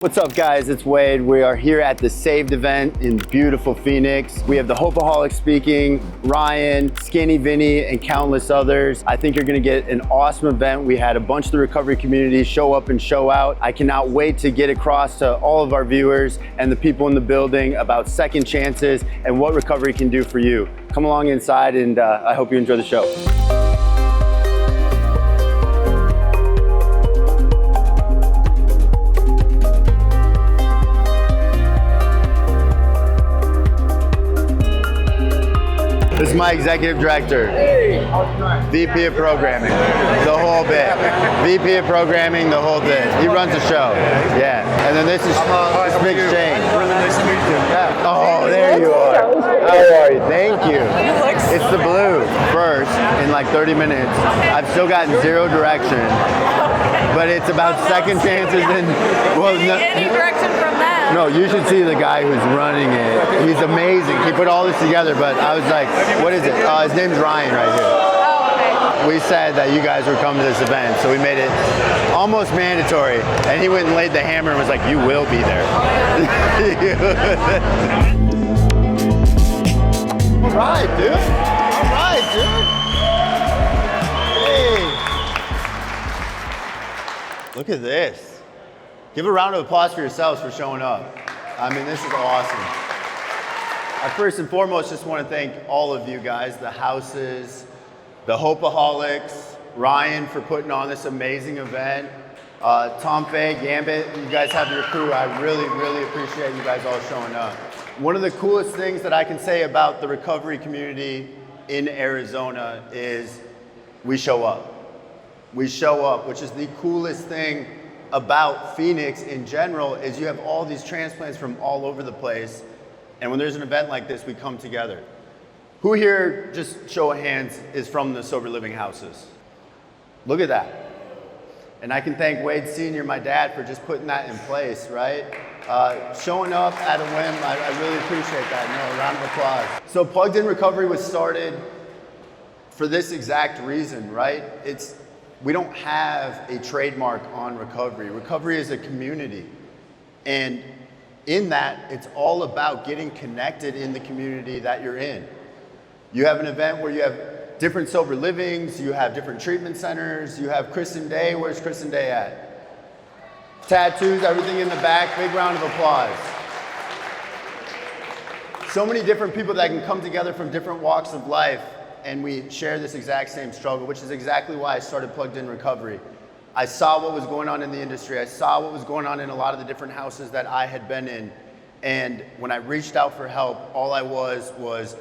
What's up guys, it's Wade. We are here at the Saved event in beautiful Phoenix. We have the Hopeaholic speaking, Ryan, Skinny Vinny, and countless others. I think you're gonna get an awesome event. We had a bunch of the recovery community show up and show out. I cannot wait to get across to all of our viewers and the people in the building about second chances and what recovery can do for you. Come along inside and I hope you enjoy the show. This is my executive director, VP of programming, the whole bit. VP of programming, the whole bit. He runs the show. Yeah. And then this is Big Shane. Really nice to meet you. Yeah. Oh, there you are. How are you? Thank you. It's the blue first in like 30 minutes. I've still gotten zero direction, but it's about second chances and well, any direction from that. No, you should see the guy who's running it. He's amazing. He put all this together, but I was like, what is it? His name's Ryan right here. Oh, okay. We said that you guys would come to this event, so we made it almost mandatory. And he went and laid the hammer and was like, you will be there. All right, dude. All right, dude. Hey. Look at this. Give a round of applause for yourselves for showing up. I mean, this is awesome. I first and foremost just want to thank all of you guys, the houses, the Hopeaholics, Ryan for putting on this amazing event, Tom Fay, Gambit, you guys have your crew. I really, really appreciate you guys all showing up. One of the coolest things that I can say about the recovery community in Arizona is we show up. We show up, which is the coolest thing about Phoenix in general, is you have all these transplants from all over the place. And when there's an event like this, we come together. Who here, just show of hands, is from the sober living houses? Look at that. And I can thank Wade Sr., my dad, for just putting that in place, right? Showing up at a whim, I really appreciate that. No, a round of applause. So Plugged In Recovery was started for this exact reason, right? We don't have a trademark on recovery. Recovery is a community. And in that, it's all about getting connected in the community that you're in. You have an event where you have different sober livings, you have different treatment centers, you have Kristen Day. Where's Kristen Day at? Tattoos, everything in the back. Big round of applause. So many different people that can come together from different walks of life, and we share this exact same struggle, which is exactly why I started Plugged In Recovery. I saw what was going on in the industry. I saw what was going on in a lot of the different houses that I had been in. And when I reached out for help, all I was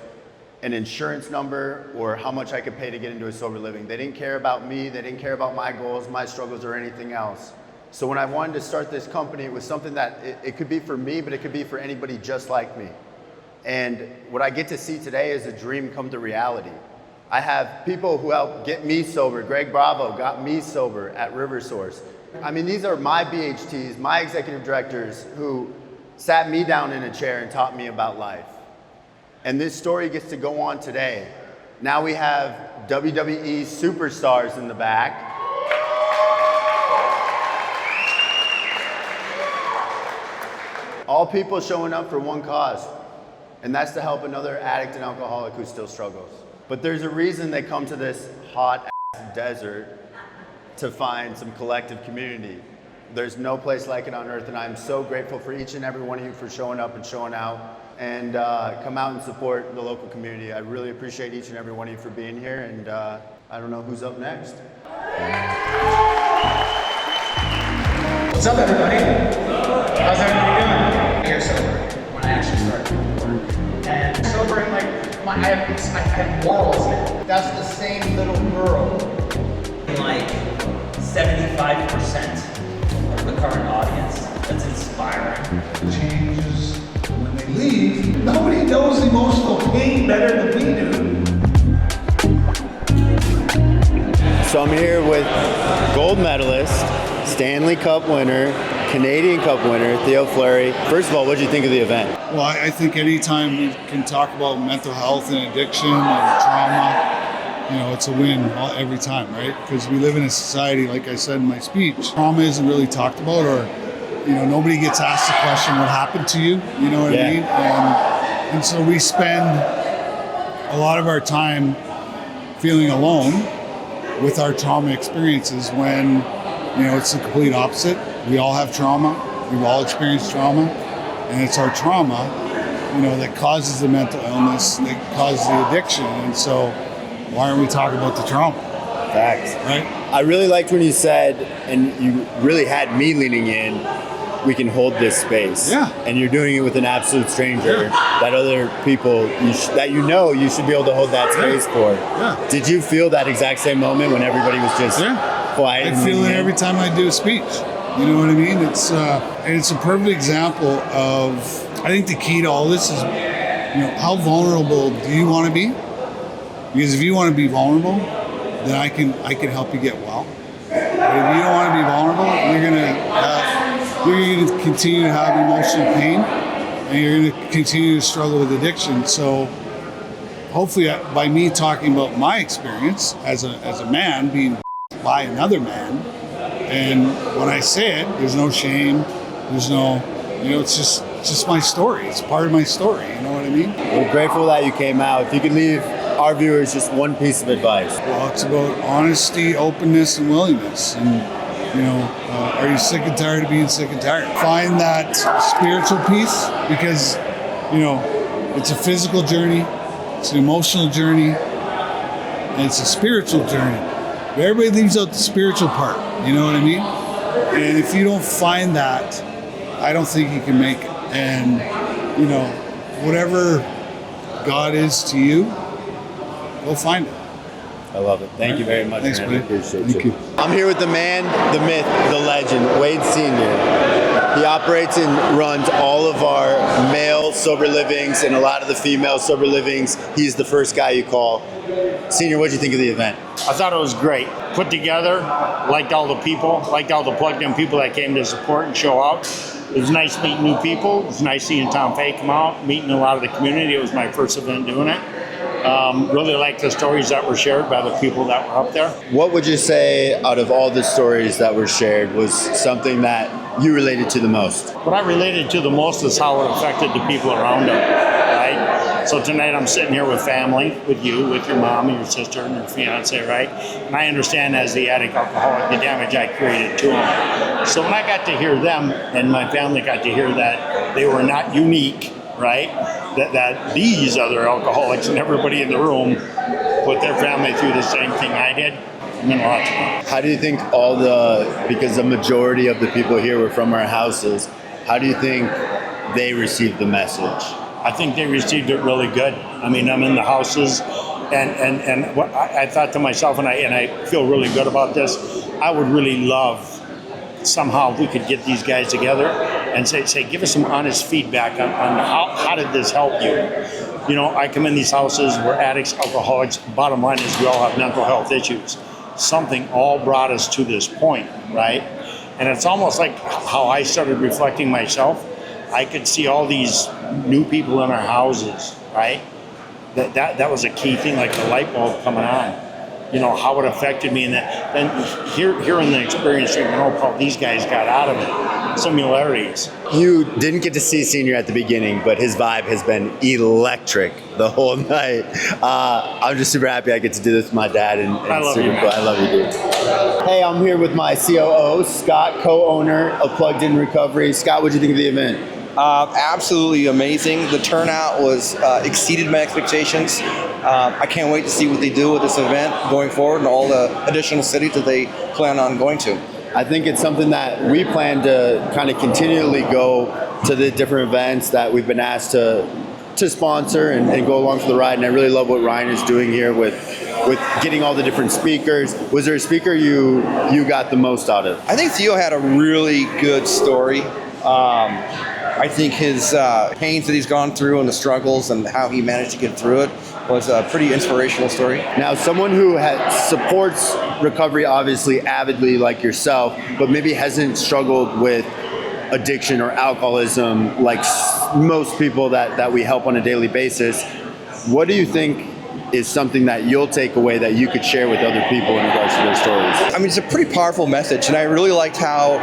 an insurance number or how much I could pay to get into a sober living. They didn't care about me. They didn't care about my goals, my struggles, or anything else. So when I wanted to start this company, it was something that it could be for me, but it could be for anybody just like me. And what I get to see today is a dream come to reality. I have people who helped get me sober. Greg Bravo got me sober at RiverSource. I mean, these are my BHTs, my executive directors who sat me down in a chair and taught me about life. And this story gets to go on today. Now we have WWE superstars in the back. All people showing up for one cause, and that's to help another addict and alcoholic who still struggles. But there's a reason they come to this hot ass desert to find some collective community. There's no place like it on earth, and I'm so grateful for each and every one of you for showing up and showing out, and come out and support the local community. I really appreciate each and every one of you for being here, and I don't know who's up next. What's up, everybody? How's everybody doing? You're sober when I actually started. And sobering, like, I have morals now. That's the same little girl. Like 75% of the current audience. That's inspiring. Changes when they leave. Nobody knows emotional pain better than we do. So I'm here with gold medalist, Stanley Cup winner, Canadian Cup winner, Theo Fleury. First of all, what did you think of the event? Well, I think anytime we can talk about mental health and addiction and trauma, it's a win every time, right? Because we live in a society, like I said in my speech, trauma isn't really talked about or nobody gets asked the question, what happened to you? You know what I mean? And so we spend a lot of our time feeling alone with our trauma experiences when, it's the complete opposite. We all have trauma. We've all experienced trauma. And it's our trauma, that causes the mental illness, that causes the addiction. And so why aren't we talking about the trauma? Facts. Right? I really liked when you said, and you really had me leaning in, we can hold this space. Yeah. And you're doing it with an absolute stranger that other people you should be able to hold that space for. Yeah. Did you feel that exact same moment when everybody was just quiet? I feel it every time I do a speech. You know what I mean? It's a perfect example of, I think the key to all this is, how vulnerable do you want to be? Because if you want to be vulnerable, then I can help you get well. But if you don't want to be vulnerable, you're going to continue to have emotional pain, and you're going to continue to struggle with addiction. So hopefully by me talking about my experience as a man being by another man, and when I say it, there's no shame, there's no, it's just my story. It's part of my story, you know what I mean? We're grateful that you came out. If you could leave our viewers just one piece of advice. Well, it's about honesty, openness, and willingness. And, are you sick and tired of being sick and tired? Find that spiritual piece, because, it's a physical journey, it's an emotional journey, and it's a spiritual journey. But everybody leaves out the spiritual part, you know what I mean? And if you don't find that, I don't think you can make it. And, whatever God is to you, go find it. I love it. Thank you very much. Thanks, man. man. I appreciate Thank you. I'm here with the man, the myth, the legend, Wade Sr. He operates and runs all of our male sober livings and a lot of the female sober livings. He's the first guy you call. Senior, what did you think of the event? I thought it was great. Put together, liked all the people, liked all the plugged-in people that came to support and show up. It was nice meeting new people. It was nice seeing Tom Fay come out, meeting a lot of the community. It was my first event doing it. Really liked the stories that were shared by the people that were up there. What would you say out of all the stories that were shared was something that you related to the most? What I related to the most is how it affected the people around them, right? So tonight I'm sitting here with family, with you, with your mom and your sister and your fiance, right? And I understand as the addict alcoholic, the damage I created to them. So when I got to hear them and my family got to hear that they were not unique, right? That these other alcoholics and everybody in the room put their family through the same thing I did, it meant a lot to me. How do you think because the majority of the people here were from our houses, how do you think they received the message? I think they received it really good. I mean, I'm in the houses, and what I thought to myself, and I feel really good about this, I would really love somehow if we could get these guys together and say give us some honest feedback on how did this help you? I come in these houses, we're addicts, alcoholics. Bottom line is we all have mental health issues. Something all brought us to this point, right? And it's almost like how I started reflecting myself. I could see all these new people in our houses, right? That was a key thing, like the light bulb coming on. How it affected me, and then hearing the experience, how these guys got out of it, similarities. You didn't get to see Senior at the beginning, but his vibe has been electric the whole night. I'm just super happy I get to do this with my dad, and I love super you, man. cool. I love you, dude. Hey, I'm here with my COO, Scott, co-owner of Plugged In Recovery. Scott, what did you think of the event? Absolutely amazing. The turnout was exceeded my expectations. I can't wait to see what they do with this event going forward and all the additional cities that they plan on going to. I think it's something that we plan to kind of continually go to the different events that we've been asked to sponsor and go along for the ride. And I really love what Ryan is doing here with getting all the different speakers. Was there a speaker you got the most out of? I think Theo had a really good story. I think his pains that he's gone through and the struggles and how he managed to get through it was a pretty inspirational story. Now, someone who supports recovery obviously avidly like yourself, but maybe hasn't struggled with addiction or alcoholism like most people that we help on a daily basis, what do you think is something that you'll take away that you could share with other people in regards to their stories? I mean, it's a pretty powerful message, and I really liked how,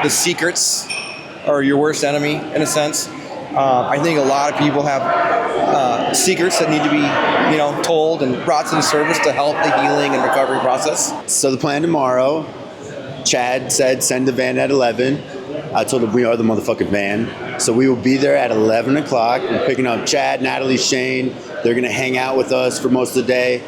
the secrets are your worst enemy in a sense. I think a lot of people have secrets that need to be, told and brought to the surface to help the healing and recovery process. So the plan tomorrow, Chad said send the van at 11. I told him we are the motherfucking van. So we will be there at 11 o'clock. We're picking up Chad, Natalie, Shane. They're going to hang out with us for most of the day.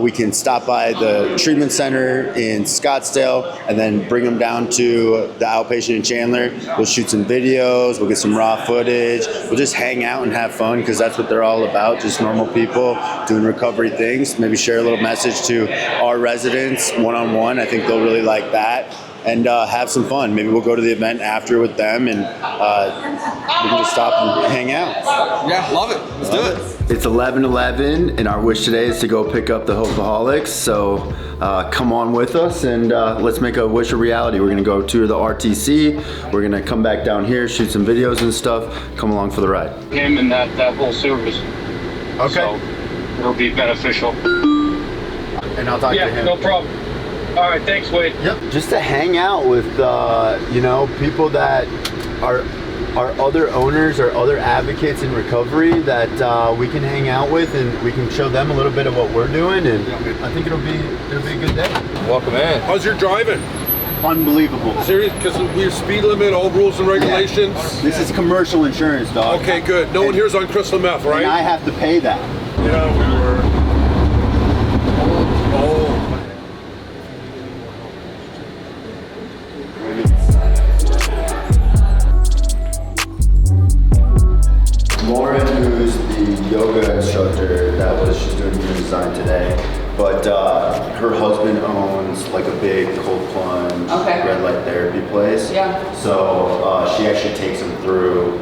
We can stop by the treatment center in Scottsdale and then bring them down to the outpatient in Chandler. We'll shoot some videos. We'll get some raw footage. We'll just hang out and have fun because that's what they're all about, just normal people doing recovery things. Maybe share a little message to our residents one-on-one. I think they'll really like that. And have some fun. Maybe we'll go to the event after with them and we can just stop and hang out. Yeah, love it. Let's do it. It's 11:11 and our wish today is to go pick up the Hopeaholics. So come on with us and let's make a wish a reality. We're gonna go tour the RTC. We're gonna come back down here, shoot some videos and stuff. Come along for the ride. Him and that whole service. Okay. So it'll be beneficial. And I'll talk to him. No problem. All right, thanks, Wade. Yep. Just to hang out with, people that are other owners or other advocates in recovery that we can hang out with, and we can show them a little bit of what we're doing, and I think it'll be a good day. Welcome in. How's your driving? Unbelievable. Serious? Because we're speed limit, all rules and regulations. Yeah. This is commercial insurance, dog. Okay, good. No one here's on crystal meth, right? And I have to pay that. Yeah, we were. Lauren, who's the yoga instructor she's doing human design today, but her husband owns like a big cold plunge red light therapy place. Yeah. So she actually takes him through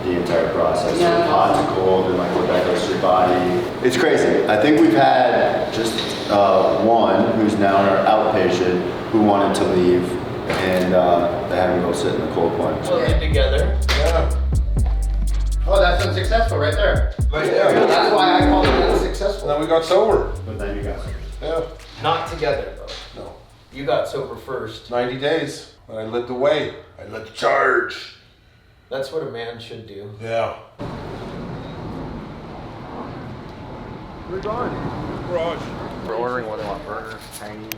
the entire process. Yeah. So hot to cold and like what that does to your body. It's crazy. I think we've had just one who's now our outpatient who wanted to leave, and they had him go sit in the cold plunge. We'll get together. Yeah. Oh, that's unsuccessful right there. Right there. That's why I call it unsuccessful. Then we got sober. But then you guys. Yeah. Not together though. No. You got sober first. 90 days. And I led the way. I led the charge. That's what a man should do. Yeah. We're gone. Garage. We're ordering what they want, burgers, Chinese.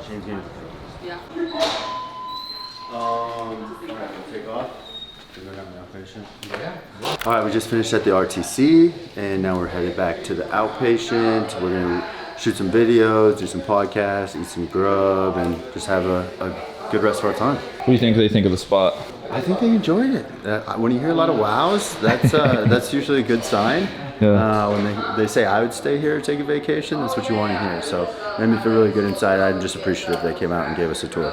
Shane's gonna. Yeah. Alright, we'll take off. Yeah. All right, we just finished at the RTC and now we're headed back to the outpatient. We're gonna shoot some videos, do some podcasts, eat some grub, and just have a good rest of our time. What do you think they think of the spot? I think they enjoyed it. When you hear a lot of wows, that's usually a good sign. Yeah. When they say I would stay here, take a vacation, that's what you want to hear. So it made me feel really good inside. I'm just appreciative they came out and gave us a tour.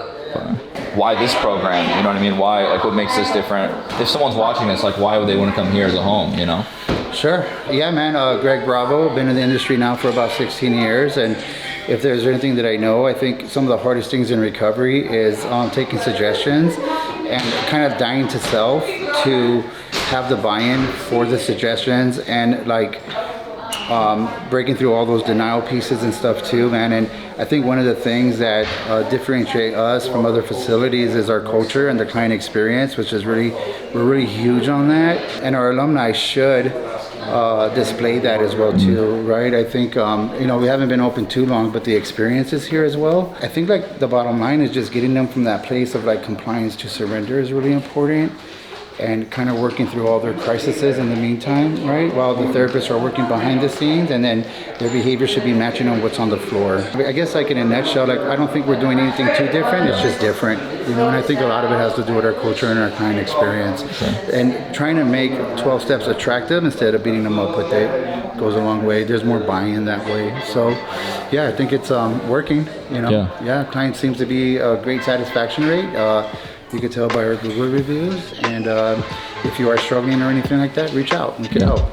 Why this program? You know what I mean? Why? Like, what makes this different? If someone's watching this, like, why would they want to come here as a home? You know? Sure. Yeah, man. Greg Bravo. Been in the industry now for about 16 years, and if there's anything that I know, I think some of the hardest things in recovery is taking suggestions and kind of dying to self to have the buy-in for the suggestions, and like breaking through all those denial pieces and stuff too, man. And I think one of the things that differentiate us from other facilities is our culture and the client experience, which is we're really huge on that. And our alumni should display that as well too, right? I think, we haven't been open too long, but the experience is here as well. I think like the bottom line is just getting them from that place of like compliance to surrender is really important, and kind of working through all their crises in the meantime, right? While the therapists are working behind the scenes, and then their behavior should be matching on what's on the floor. I guess like in a nutshell, like I don't think we're doing anything too different, it's just different, and I think a lot of it has to do with our culture and our client experience. And trying to make 12 steps attractive instead of beating them up with it goes a long way. There's more buy-in that way. So yeah, I think it's working, Yeah, client seems to be a great satisfaction rate. You can tell by our Google reviews, and if you are struggling or anything like that, reach out and get help.